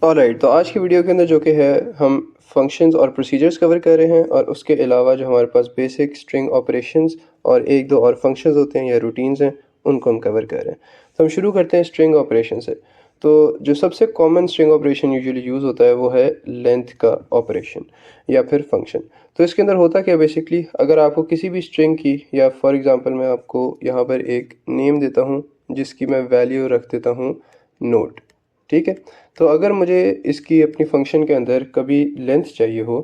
Alright, तो आज की वीडियो के अंदर जो कि है हम फंक्शंस और प्रोसीजर्स कवर कर रहे हैं और उसके अलावा जो हमारे पास बेसिक स्ट्रिंग ऑपरेशंस और एक दो और फंक्शंस होते हैं या रूटीन्स हैं उनको हम कवर कर रहे हैं। तो हम शुरू करते हैं स्ट्रिंग ऑपरेशन से। तो जो सबसे common string operation usually use होता है वो है लेंथ का ऑपरेशन या फिर फंक्शन। तो इसके अंदर होता क्या बेसिकली, अगर आपको किसी भी स्ट्रिंग की या फॉर एग्ज़ाम्पल मैं आपको यहाँ पर एक नेम देता हूँ जिसकी मैं वैल्यू रख देता हूँ नोट, ठीक है। तो अगर मुझे इसकी अपनी फ़ंक्शन के अंदर कभी लेंथ चाहिए हो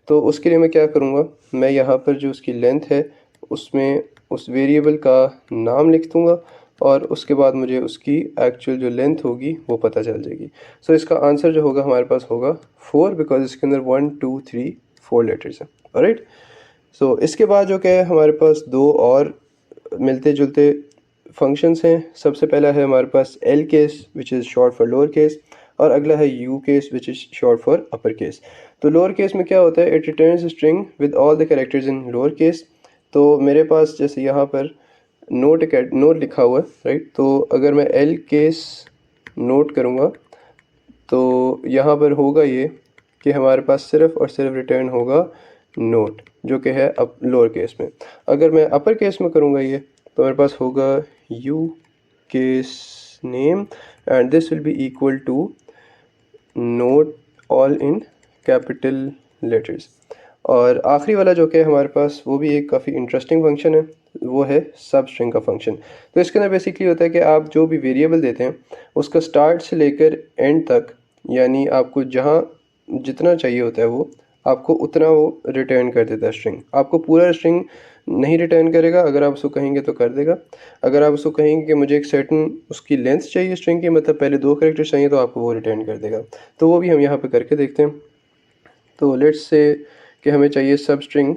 तो उसके लिए मैं क्या करूँगा, मैं यहाँ पर जो उसकी लेंथ है उसमें उस वेरिएबल का नाम लिख दूँगा और उसके बाद मुझे उसकी एक्चुअल जो लेंथ होगी वो पता चल जाएगी। सो इसका आंसर जो होगा हमारे पास होगा 4, बिकॉज इसके अंदर 1 2 3 4 लेटर्स हैं। ऑलराइट, सो इसके बाद जो क्या है हमारे पास दो और मिलते जुलते फंक्शंस हैं। सबसे पहला है हमारे पास L case which is short for lower case और अगला है U case which is short for upper case. तो लोअर केस में क्या होता है, it returns string with all the characters in lower case. तो मेरे पास जैसे यहाँ पर नोट लिखा हुआ है, राइट। तो अगर मैं एल केस नोट करूँगा तो यहाँ पर होगा ये कि हमारे पास सिर्फ और सिर्फ रिटर्न होगा नोट जो कि है अब लोअर केस में। अगर मैं अपर केस में करूँगा ये तो मेरे पास होगा U case name and this will be equal to not all in capital letters. और आखिरी वाला जो कि हमारे पास वो भी एक काफ़ी इंटरेस्टिंग फंक्शन है, वो है सब स्ट्रिंग का फंक्शन। तो इसके अंदर बेसिकली होता है कि आप जो भी वेरिएबल देते हैं उसका स्टार्ट से लेकर एंड तक, यानी आपको जहाँ जितना चाहिए होता है वो आपको उतना वो रिटर्न कर देता है स्ट्रिंग। आपको पूरा स्ट्रिंग नहीं रिटर्न करेगा, अगर आप उसको कहेंगे तो कर देगा। अगर आप उसको कहेंगे कि मुझे एक सर्टन उसकी लेंथ चाहिए स्ट्रिंग की, मतलब पहले 2 कैरेक्टर्स चाहिए, तो आपको वो रिटर्न कर देगा। तो वो भी हम यहाँ पे करके देखते हैं। तो लेट्स से कि हमें चाहिए सब स्ट्रिंग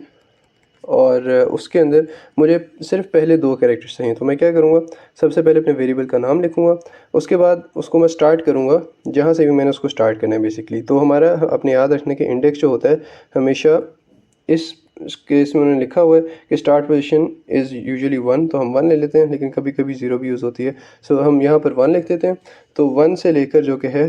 और उसके अंदर मुझे सिर्फ पहले 2 कैरेक्टर्स चाहिए। तो मैं क्या करूँगा, सबसे पहले अपने वेरिएबल का नाम लिखूँगा, उसके बाद उसको मैं स्टार्ट करूँगा जहाँ से भी मैंने उसको स्टार्ट करना है बेसिकली। तो हमारा अपने याद रखने के इंडेक्स जो होता है हमेशा इस केस में उन्होंने लिखा हुआ है कि स्टार्ट पोजीशन इज़ यूजुअली 1, तो हम 1 ले लेते हैं, लेकिन कभी कभी 0 भी यूज़ होती है। सो हम यहाँ पर 1 लिख देते हैं। तो 1 से लेकर जो कि है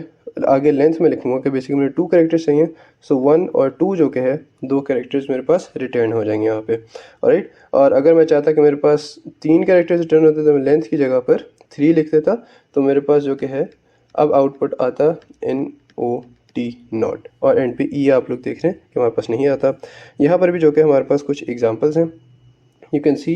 आगे लेंथ में लिखूँगा कि बेसिकली मुझे 2 कैरेक्टर्स चाहिए। सो 1 और 2 जो कि है 2 कैरेक्टर्स मेरे पास रिटर्न हो जाएंगे यहाँ पे। ऑलराइट, और अगर मैं चाहता कि मेरे पास 3 कैरेक्टर्स रिटर्न होते तो मैं लेंथ की जगह पर 3 लिख देता, तो मेरे पास जो कि है अब आउटपुट आता NOT नॉट, और एंड पे ई आप लोग देख रहे हैं कि हमारे पास नहीं आता। यहाँ पर भी जो कि हमारे पास कुछ एग्जांपल्स हैं। यू कैन सी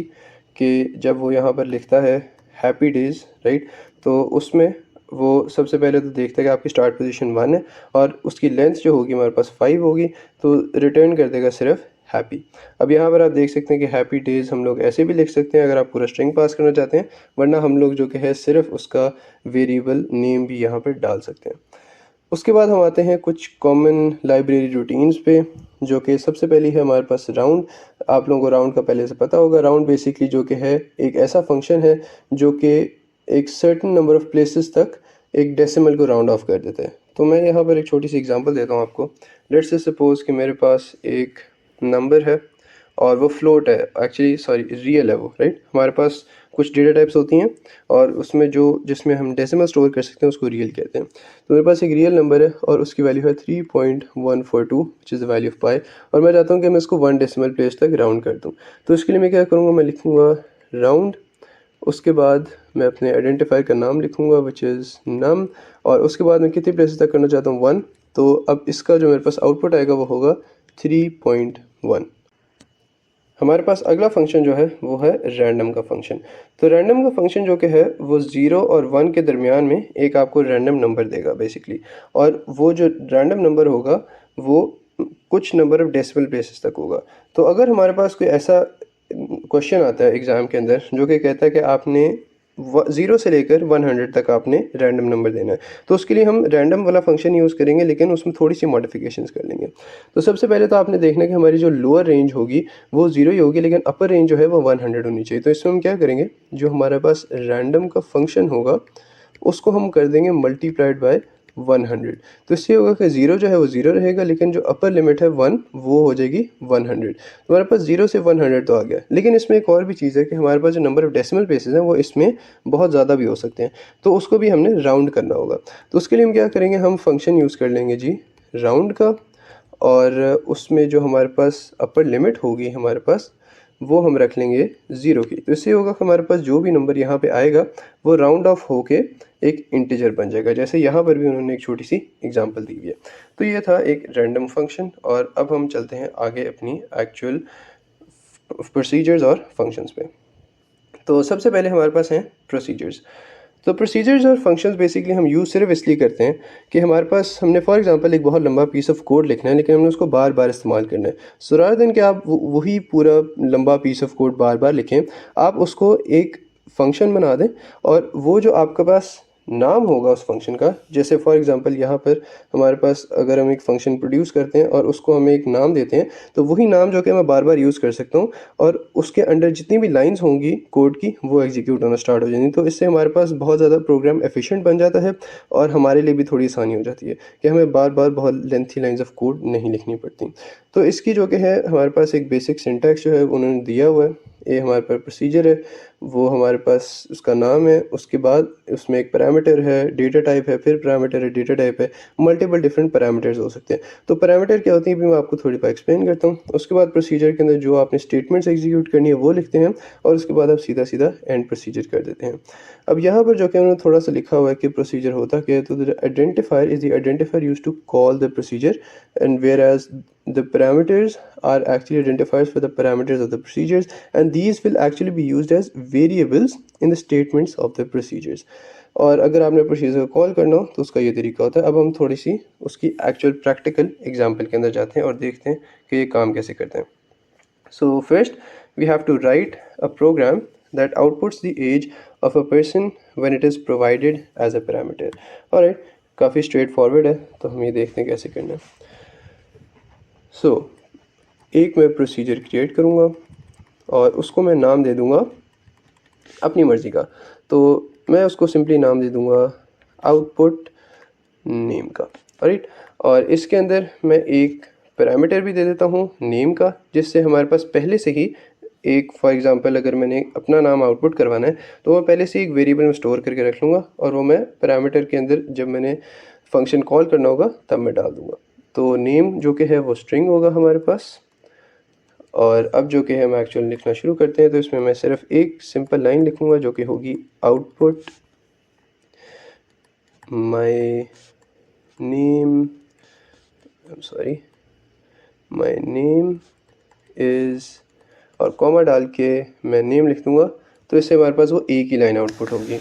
कि जब वो यहाँ पर लिखता है हैप्पी डेज़, राइट, तो उसमें वो सबसे पहले तो देखता है कि आपकी स्टार्ट पोजीशन 1 है और उसकी लेंथ जो होगी हमारे पास 5 होगी, तो रिटर्न कर देगा सिर्फ हैप्पी। अब यहाँ पर आप देख सकते हैं कि हैप्पी डेज़ हम लोग ऐसे भी लिख सकते हैं अगर आप पूरा स्ट्रिंग पास करना चाहते हैं, वरना हम लोग जो कि है सिर्फ उसका वेरिएबल नेम भी यहाँ पर डाल सकते हैं। उसके बाद हम आते हैं कुछ कॉमन लाइब्रेरी रूटीन्स पे, जो कि सबसे पहली है हमारे पास राउंड। आप लोगों को राउंड का पहले से पता होगा। राउंड बेसिकली जो कि है एक ऐसा फंक्शन है जो कि एक सर्टेन नंबर ऑफ़ प्लेसेस तक एक डेसिमल को राउंड ऑफ कर देता है। तो मैं यहाँ पर एक छोटी सी एग्जांपल देता हूँ आपको। लेट्स से सपोज़ कि मेरे पास एक नंबर है और वो फ्लोट है, एक्चुअली सॉरी रियल है वो, राइट। हमारे पास कुछ डेटा टाइप्स होती हैं और उसमें जो जिसमें हम डेसिमल स्टोर कर सकते हैं उसको रियल कहते हैं। तो मेरे पास एक रियल नंबर है और उसकी वैल्यू है 3.142 which is the value of pi, और मैं चाहता हूँ कि मैं इसको 1 डेसिमल प्लेस तक राउंड कर दूँ। तो इसके लिए मैं क्या करूँगा, मैं लिखूँगा राउंड, उसके बाद मैं अपने आइडेंटिफायर का नाम लिखूँगा विच इज़ नम, और उसके बाद मैं कितनी प्लेसेस तक करना चाहता हूँ 1। तो अब इसका जो मेरे पास आउटपुट आएगा वो होगा 3.1। हमारे पास अगला फंक्शन जो है वो है रैंडम का फंक्शन। तो रैंडम का फंक्शन जो कि है वो 0 और 1 के दरमियान में एक आपको रैंडम नंबर देगा बेसिकली, और वो जो रैंडम नंबर होगा वो कुछ नंबर ऑफ डेसिमल प्लेसेस तक होगा। तो अगर हमारे पास कोई ऐसा क्वेश्चन आता है एग्ज़ाम के अंदर जो कि कहता है कि आपने 0 से लेकर 100 तक आपने रैंडम नंबर देना है, तो उसके लिए हम रैंडम वाला फंक्शन यूज़ करेंगे, लेकिन उसमें थोड़ी सी मॉडिफिकेशंस कर लेंगे। तो सबसे पहले तो आपने देखना है कि हमारी जो लोअर रेंज होगी वो 0 ही होगी, लेकिन अपर रेंज जो है वो 100 होनी चाहिए। तो इसमें हम क्या करेंगे, जो हमारे पास रैंडम का फंक्शन होगा उसको हम कर देंगे मल्टीप्लाइड बाय 100। तो इससे होगा कि 0 जो है वो 0 रहेगा, लेकिन जो अपर लिमिट है 1 वो हो जाएगी 100। तो हमारे पास 0 से 100 तो आ गया, लेकिन इसमें एक और भी चीज़ है कि हमारे पास जो नंबर ऑफ़ डेसिमल प्लेसेस हैं वो इसमें बहुत ज़्यादा भी हो सकते हैं, तो उसको भी हमने राउंड करना होगा। तो उसके लिए हम क्या करेंगे, हम फंक्शन यूज़ कर लेंगे जी राउंड का, और उसमें जो हमारे पास अपर लिमिट होगी हमारे पास वो हम रख लेंगे 0 की। तो इससे होगा कि हमारे पास जो भी नंबर यहाँ पे आएगा वो राउंड ऑफ होके एक इंटीजर बन जाएगा, जैसे यहाँ पर भी उन्होंने एक छोटी सी एग्जांपल दी हुई है। तो ये था एक रैंडम फंक्शन, और अब हम चलते हैं आगे अपनी एक्चुअल प्रोसीजर्स और फंक्शंस पे। तो सबसे पहले हमारे पास हैं प्रोसीजर्स। तो प्रोसीजर्स और फंक्शंस बेसिकली हम यूज़ सिर्फ इसलिए करते हैं कि हमारे पास हमने फॉर एग्जांपल एक बहुत लंबा पीस ऑफ कोड लिखना है, लेकिन हमने उसको बार बार इस्तेमाल करना है। सो रादर देन कि आप वही पूरा लंबा पीस ऑफ कोड बार बार लिखें, आप उसको एक फंक्शन बना दें, और वो जो आपके पास नाम होगा उस फंक्शन का, जैसे फॉर एग्जांपल यहाँ पर हमारे पास अगर हम एक फंक्शन प्रोड्यूस करते हैं और उसको हमें एक नाम देते हैं, तो वही नाम जो कि मैं बार बार यूज़ कर सकता हूँ, और उसके अंडर जितनी भी लाइंस होंगी कोड की वो एग्जीक्यूट होना स्टार्ट हो जाएंगी। तो इससे हमारे पास बहुत ज़्यादा प्रोग्राम एफिशिएंट बन जाता है, और हमारे लिए भी थोड़ी आसानी हो जाती है कि हमें बार बार बहुत लेंथी लाइंस ऑफ कोड नहीं लिखनी पड़ती। तो इसकी जो कि है हमारे पास एक बेसिक सिंटैक्स जो है उन्होंने दिया हुआ है। ये हमारे पास प्रोसीजर है, वो हमारे पास उसका नाम है, उसके बाद उसमें एक पैरामीटर है, डेटा टाइप है, फिर पैरामीटर है, डेटा टाइप है, मल्टीपल डिफरेंट पैरामीटर्स हो सकते हैं। तो पैरामीटर क्या होती है भी मैं आपको थोड़ी बार एक्सप्लेन करता हूँ। उसके बाद प्रोसीजर के अंदर जो आपने स्टेटमेंट्स एग्जीक्यूट करनी है वो लिखते हैं, और उसके बाद आप सीधा सीधा एंड प्रोसीजर कर देते हैं। अब यहाँ पर जो कि उन्होंने थोड़ा सा लिखा हुआ है कि प्रोसीजर होता क्या है, तो the identifier is the identifier used to call the procedure, and whereas the parameters are actually identifiers for the parameters of the procedures, and these will actually be used as variables in the statements of the procedures। और अगर आपने procedure को call करना हो तो उसका ये तरीका होता है। अब हम थोड़ी सी उसकी एक्चुअल प्रैक्टिकल एग्जांपल के अंदर जाते हैं और देखते हैं कि ये काम कैसे करते हैं। So first we have to write a program that outputs the age of a person when it is provided as a parameter। alright, काफ़ी स्ट्रेट फॉरवर्ड है, तो हम ये देखते हैं कैसे करना है। सो एक मैं प्रोसीजर क्रिएट करूँगा और उसको मैं नाम दे दूँगा अपनी मर्ज़ी का। तो मैं उसको सिंपली नाम दे दूँगा आउटपुट नेम का, राइट। और इसके अंदर मैं एक पैरामीटर भी दे देता हूँ नेम का, जिससे हमारे पास पहले से ही एक फॉर एग्जांपल अगर मैंने अपना नाम आउटपुट करवाना है तो मैं पहले से एक वेरिएबल में स्टोर करके रख लूँगा, और वो मैं पैरामीटर के अंदर जब मैंने फंक्शन कॉल करना होगा तब मैं डाल दूँगा। तो नेम जो कि है वो स्ट्रिंग होगा हमारे पास। और अब जो कि है हम एक्चुअल लिखना शुरू करते हैं। तो इसमें मैं सिर्फ एक सिंपल लाइन लिखूँगा जो कि होगी आउटपुट माय नेम इज़, और कॉमा डाल के मैं नेम लिख दूँगा। तो इससे हमारे पास वो एक ही लाइन आउटपुट होगी,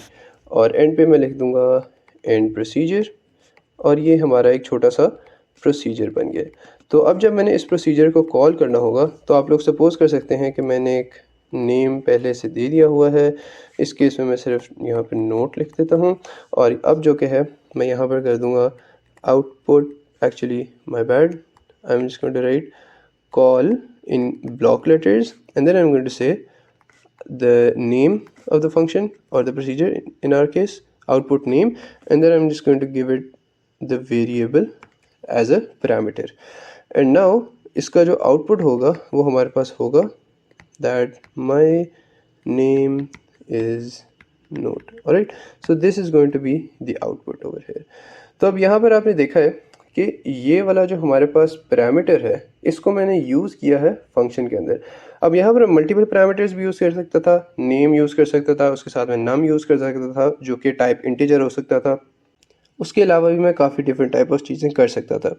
और एंड पे मैं लिख दूँगा एंड प्रोसीजर, और ये हमारा एक छोटा सा प्रोसीजर बन गया। तो अब जब मैंने इस प्रोसीजर को कॉल करना होगा तो आप लोग सपोज़ कर सकते हैं कि मैंने एक नेम पहले से दे दिया हुआ है। इस केस में मैं सिर्फ यहाँ पे नोट लिख देता हूँ, और अब जो कि है मैं यहाँ पर कर दूँगा output, actually my bad, I am just going to write call in block letters, and then I'm going to say the name of the function or the procedure, in our case output name, and then I'm just going to give it the variable as a parameter। and now इसका जो output होगा वो हमारे पास होगा that my name is note। alright, so this is going to be the output over here। तो अब यहाँ पर आपने देखा है कि ये वाला जो हमारे पास पैरामीटर है इसको मैंने यूज़ किया है फंक्शन के अंदर। अब यहाँ पर मल्टीपल पैरामीटर्स भी यूज़ कर सकता था, नेम यूज़ कर सकता था, उसके साथ में नम यूज़ कर सकता था जो कि टाइप इंटीजर हो सकता था। उसके अलावा भी मैं काफ़ी डिफरेंट टाइप ऑफ चीज़ें कर सकता था।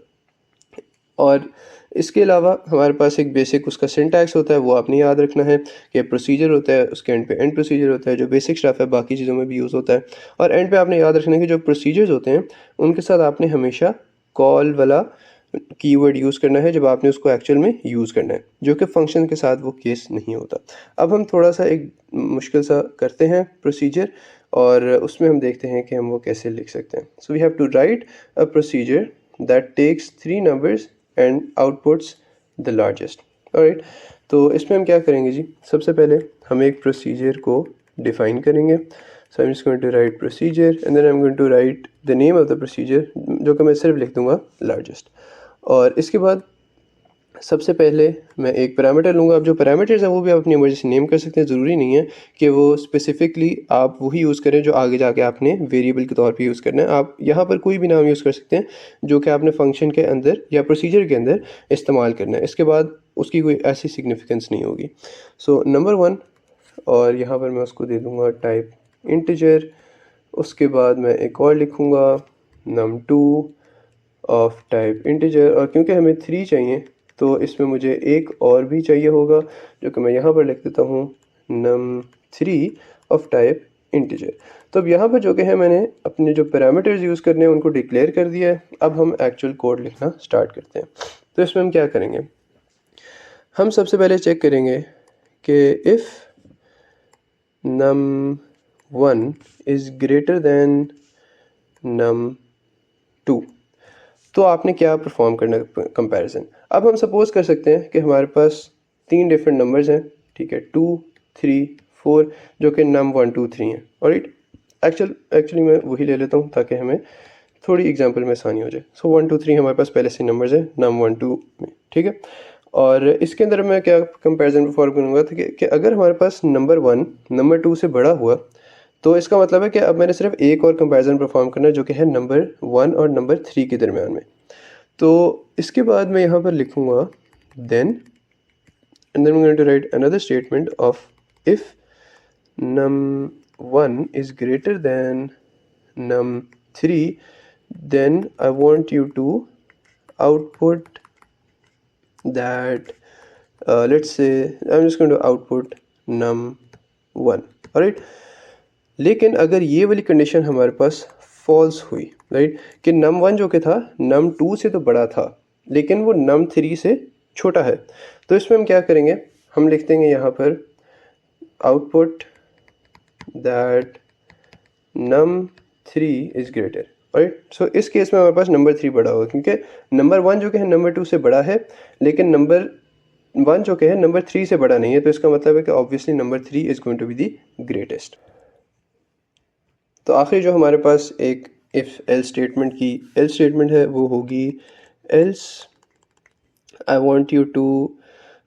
और इसके अलावा हमारे पास एक बेसिक उसका सिंटैक्स होता है, वो आपने याद रखना है कि प्रोसीजर होता है, उसके एंड पे एंड प्रोसीजर होता है, जो बेसिक स्टफ है बाकी चीज़ों में भी यूज़ होता है। और एंड पे आपने याद रखना है कि जो प्रोसीजर्स होते हैं उनके साथ आपने हमेशा कॉल वाला कीवर्ड यूज़ करना है जब आपने उसको एक्चुअल में यूज़ करना है, जो कि फंक्शन के साथ वो केस नहीं होता। अब हम थोड़ा सा एक मुश्किल सा करते हैं प्रोसीजर, और उसमें हम देखते हैं कि हम वो कैसे लिख सकते हैं। So we have to write a procedure that takes 3 numbers and outputs the largest. Alright, तो इसमें हम क्या करेंगे जी, सबसे पहले हम एक प्रोसीजर को डिफ़ाइन करेंगे। So I am just going to write procedure and then I am going to write the name of the procedure, जो कि मैं सिर्फ लिख दूंगा लार्जेस्ट। और इसके बाद सबसे पहले मैं एक पैरामीटर लूँगा। अब जो पैरामीटर्स हैं वो भी आप अपनी मर्ज़ी से नेम कर सकते हैं, ज़रूरी नहीं है कि वो स्पेसिफिकली आप वही यूज़ करें जो आगे जाके आपने वेरिएबल के तौर पे यूज़ करना है। आप यहाँ पर कोई भी नाम यूज़ कर सकते हैं जो कि आपने फंक्शन के अंदर या प्रोसीजर के अंदर इस्तेमाल करना है। इसके बाद उसकी कोई ऐसी सिग्निफिकेंस नहीं होगी। सो नंबर 1, और यहाँ पर मैं उसको दे दूँगा टाइप इंटीजर। उसके बाद मैं एक और लिखूँगा num2 ऑफ टाइप इंटीजर, और क्योंकि हमें 3 चाहिए तो इसमें मुझे एक और भी चाहिए होगा, जो कि मैं यहाँ पर लिख देता हूँ num3 ऑफ टाइप इंटीजर। तो अब यहाँ पर जो कि है मैंने अपने जो पैरामीटर्स यूज़ करने हैं उनको डिक्लेयर कर दिया है। अब हम एक्चुअल कोड लिखना स्टार्ट करते हैं। तो इसमें हम क्या करेंगे, हम सबसे पहले चेक करेंगे कि if num1 is greater then num2 तो आपने क्या परफॉर्म करना कंपैरिजन। अब हम सपोज़ कर सकते हैं कि हमारे पास 3 डिफरेंट नंबर्स हैं, ठीक है, 2, 3, 4, जो कि num1, 2, 3 हैं। और एक्चुअली मैं वही ले लेता हूँ ताकि हमें थोड़ी एग्जांपल में आसानी हो जाए। सो 1, 2, 3 हमारे पास पहले से नंबर्स हैं num1, 2 में, ठीक है। और इसके अंदर मैं क्या कंपैरिजन परफॉर्म करूँगा कि अगर हमारे पास नंबर 1 नंबर 2 से बड़ा हुआ तो इसका मतलब है कि अब मैंने सिर्फ एक और कंपैरिजन परफॉर्म करना है जो कि है नंबर 1 और नंबर 3 के दरमियान में। तो इसके बाद मैं यहाँ पर लिखूँगा then and then I am going to write another statement of if num1 is greater than num3 then I want you to output that let's say I'm just going to output num1, alright। लेकिन अगर ये वाली condition हमारे पास false हुई, right, कि num1 जो कि था num2 से तो बड़ा था लेकिन वो num3 से छोटा है, तो इसमें हम क्या करेंगे, हम लिख देंगे यहाँ पर output that num3 is greater, right. So इस केस में हमारे पास नंबर 3 बड़ा होगा क्योंकि नंबर 1 जो कि है नंबर 2 से बड़ा है लेकिन नंबर 1 जो कि है नंबर 3 से बड़ा नहीं है। तो इसका मतलब है कि obviously number 3 is going to be the greatest. तो आखिरी जो हमारे पास एक इफ़ एल स्टेटमेंट की एल स्टेटमेंट है वो होगी else I want you to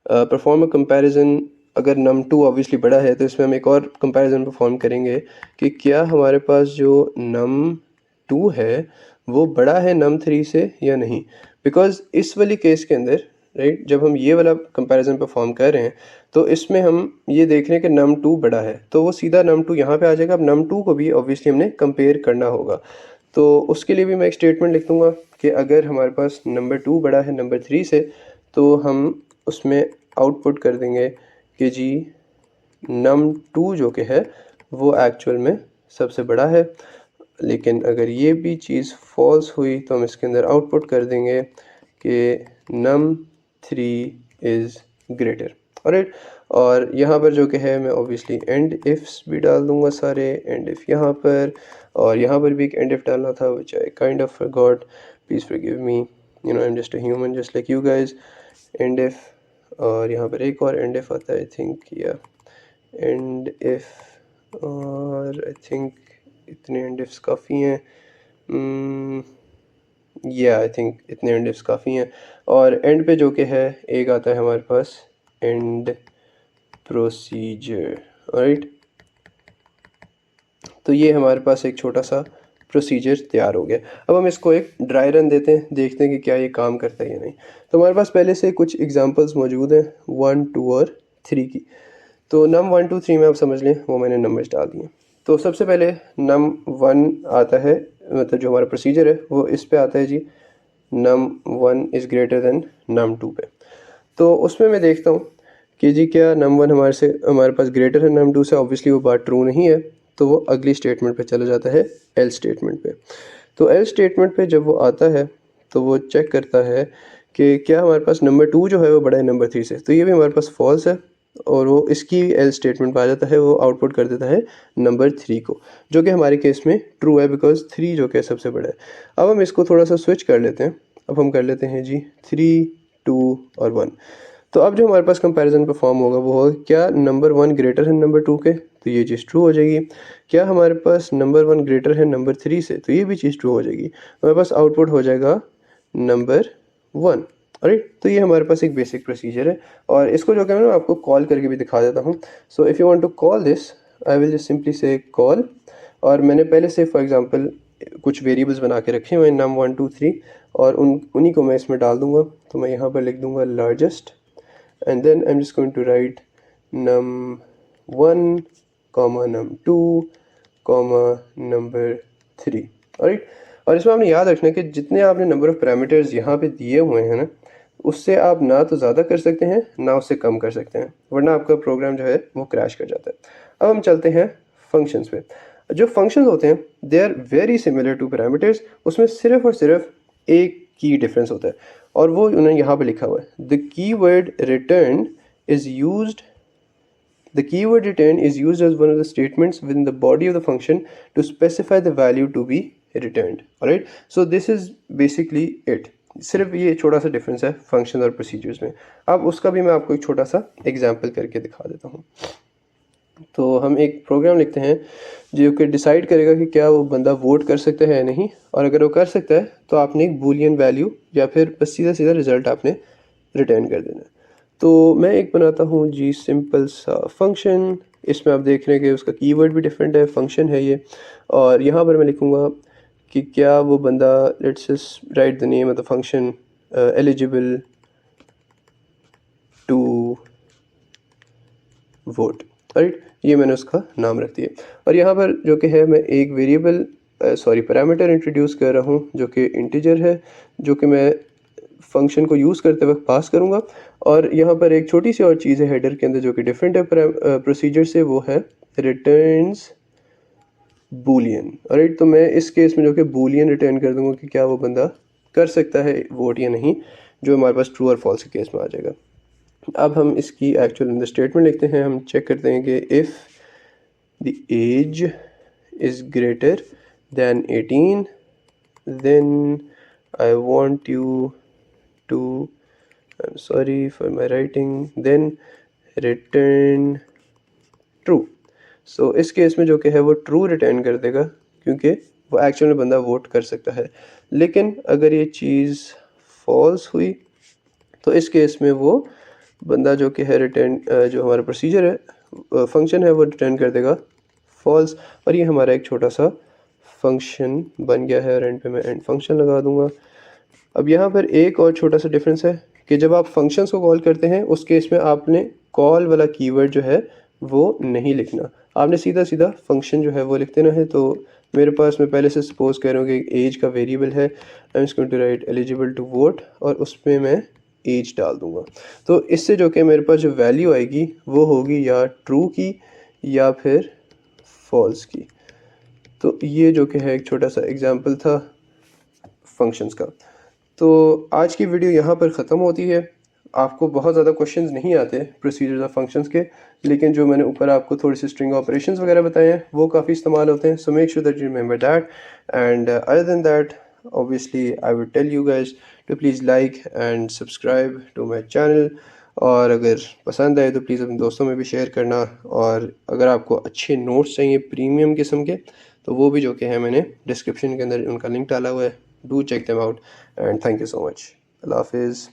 perform a comparison. अगर num2 ऑब्वियसली बड़ा है तो इसमें हम एक और कंपैरिजन परफॉर्म करेंगे कि क्या हमारे पास जो num2 है वो बड़ा है num3 से या नहीं। बिकॉज़ इस वाली केस के अंदर, राइट, जब हम ये वाला कंपैरिजन परफॉर्म कर रहे हैं तो इसमें हम ये देख रहे हैं कि num2 बड़ा है तो वो सीधा num2 यहाँ पे आ जाएगा। अब num2 को भी ऑब्वियसली हमने कंपेयर करना होगा, तो उसके लिए भी मैं एक स्टेटमेंट लिख दूँगा कि अगर हमारे पास नंबर 2 बड़ा है नंबर 3 से तो हम उसमें आउटपुट कर देंगे कि जी num2 जो कि है वो एक्चुअल में सबसे बड़ा है। लेकिन अगर ये भी चीज़ फॉल्स हुई तो हम इसके अंदर आउटपुट कर देंगे कि num3 इज़ ग्रेटर, ऑलराइट। और यहाँ पर जो कि है मैं ऑब्वियसली एंड इफ्स भी डाल दूँगा सारे, एंड इफ़ यहाँ पर और यहाँ पर भी एक एंड इफ डालना था which I kind of forgot, please forgive me, you know I am just a human just like you guys. And if, और यहाँ पर एक और एंड इफ आता है आई थिंक, या एंड इफ, और आई थिंक इतने एंड इफ्स काफ़ी हैं, या आई थिंक इतने एंड इफ्स काफ़ी हैं। और एंड पे जो कि है एक आता है हमारे पास एंड प्रोसीजर, राइट। तो ये हमारे पास एक छोटा सा प्रोसीजर तैयार हो गया। अब हम इसको एक ड्राई रन देते हैं, देखते हैं कि क्या ये काम करता है या नहीं। तो हमारे पास पहले से कुछ एग्जांपल्स मौजूद हैं 1, 2 और 3 की। तो num1, 2, 3 में आप समझ लें वो मैंने नंबर्स डाल दिए। तो सबसे पहले num1 आता है, मतलब जो हमारा प्रोसीजर है वो इस पे आता है जी, num1 is greater then num2 पे। तो उसमें मैं देखता हूँ कि जी क्या num1 हमारे पास ग्रेटर है num2 से। ऑब्वियसली वो बात ट्रू नहीं है तो वो अगली स्टेटमेंट पे चला जाता है एल स्टेटमेंट पे। तो एल स्टेटमेंट पे जब वो आता है तो वो चेक करता है कि क्या हमारे पास नंबर 2 जो है वो बड़ा है नंबर 3 से। तो ये भी हमारे पास फॉल्स है और वो इसकी एल स्टेटमेंट पे आ जाता है, वो आउटपुट कर देता है नंबर 3 को, जो कि हमारे केस में ट्रू है बिकॉज 3 जो कि सबसे बड़ा है। अब हम इसको थोड़ा सा स्विच कर लेते हैं। अब हम कर लेते हैं जी 3, 2 और 1। तो अब जो हमारे पास कंपैरिजन परफॉर्म होगा वो होगा क्या नंबर 1 ग्रेटर है नंबर 2 के, तो ये चीज़ ट्रू हो जाएगी। क्या हमारे पास नंबर 1 ग्रेटर है नंबर 3 से, तो ये भी चीज़ ट्रू हो जाएगी। हमारे पास आउटपुट हो जाएगा नंबर 1। राइट, तो ये हमारे पास एक बेसिक प्रोसीजर है और इसको जो है मैं आपको कॉल करके भी दिखा देता हूँ। So if you want to call this, I will just simply say call, और मैंने पहले से फॉर एग्जांपल कुछ वेरिएबल्स बना के रखे हुए हैं num 1 2 3, और उन्हीं को मैं इसमें डाल दूंगा। तो मैं यहाँ पर लिख दूंगा largest, and then I'm just going to write num1 comma num2 comma number 3। Right, और इसमें आपने याद रखना है कि जितने आपने नंबर ऑफ पैरामीटर्स यहाँ पे दिए हुए हैं ना, उससे आप ना तो ज़्यादा कर सकते हैं ना उससे कम कर सकते हैं, वरना आपका प्रोग्राम जो है वो क्रैश कर जाता है। अब हम चलते हैं फंक्शंस पे। जो फंक्शंस होते हैं they are very similar to parameters, उसमें सिर्फ और सिर्फ एक की डिफरेंस होता है और वो उन्होंने यहाँ पे लिखा हुआ है the keyword return is used. The keyword return is used as one of the statements within the body of the function to specify the value to be returned. Alright, so this is basically it। सिर्फ ये छोटा सा difference है function और procedures में। अब उसका भी मैं आपको एक छोटा सा एग्जांपल करके दिखा देता हूँ। तो हम एक प्रोग्राम लिखते हैं जो कि डिसाइड करेगा कि क्या वो बंदा वोट कर सकता है या नहीं, और अगर वो कर सकता है तो आपने एक बूलियन वैल्यू या फिर बस सीधा सीधा रिजल्ट आपने रिटर्न कर देना है। तो मैं एक बनाता हूँ जी सिंपल सा फंक्शन। इसमें आप देख रहे हैं कि उसका कीवर्ड भी डिफरेंट है, फंक्शन है ये, और यहाँ पर मैं लिखूँगा कि क्या वो बंदा, let's just write the name of the function, eligible to vote. Right, ये मैंने उसका नाम रख दिया, और यहाँ पर जो कि है मैं एक वेरिएबल पैरामीटर इंट्रोड्यूस कर रहा हूँ जो कि इंटीजर है, जो कि मैं फंक्शन को यूज़ करते वक्त पास करूँगा। और यहाँ पर एक छोटी सी और चीज़ है हेडर के अंदर जो कि डिफरेंट है प्रोसीजर से, वो है रिटर्न्स बूलियन। राइट, तो मैं इस केस में जो कि बूलियन रिटर्न कर दूँगा कि क्या वो बंदा कर सकता है वोट या नहीं, जो हमारे पास ट्रू और फॉल्स के केस में आ जाएगा। अब हम इसकी एक्चुअल अंदर स्टेटमेंट लिखते हैं। हम चेक करते हैं कि if the age is greater than 18 then I want you to, I'm sorry for my writing, then return true। so इस केस में जो कि है वो ट्रू रिटर्न कर देगा क्योंकि वो एक्चुअल में बंदा वोट कर सकता है। लेकिन अगर ये चीज़ फॉल्स हुई तो इस केस में वो बंदा जो कि है रिटर्न, जो हमारा प्रोसीजर है फंक्शन है, वो रिटर्न कर देगा फॉल्स। और ये हमारा एक छोटा सा फंक्शन बन गया है और एंड पे मैं एंड फंक्शन लगा दूंगा। अब यहाँ पर एक और छोटा सा डिफरेंस है कि जब आप फंक्शंस को कॉल करते हैं उस केस में आपने कॉल वाला कीवर्ड जो है वो नहीं लिखना, आपने सीधा सीधा फंक्शन जो है वो लिख देना है। तो मेरे पास, मैं पहले से सपोज कर रहा हूँ कि एज का वेरिएबल है, I am going to write eligible to vote, और उसमें मैं एज डाल दूंगा। तो इससे जो कि मेरे पास जो वैल्यू आएगी वो होगी या ट्रू की या फिर फॉल्स की। तो ये जो कि है एक छोटा सा एग्जांपल था फंक्शंस का। तो आज की वीडियो यहाँ पर ख़त्म होती है। आपको बहुत ज़्यादा क्वेश्चंस नहीं आते प्रोसीजर्स ऑफ फंक्शंस के, लेकिन जो मैंने ऊपर आपको थोड़ी सी स्ट्रिंग ऑपरेशंस वगैरह बताए हैं वो काफ़ी इस्तेमाल होते हैं। So make sure that you remember that, and other than that obviously I would tell you guys to please like and subscribe to my channel, और अगर पसंद आए तो प्लीज़ अपने दोस्तों में भी शेयर करना। और अगर आपको अच्छे नोट्स चाहिए प्रीमियम किस्म के तो वो भी जो कि है मैंने डिस्क्रिप्शन के अंदर उनका लिंक डाला हुआ है, do check them out, and thank you so much. अल्लाह हाफिज़।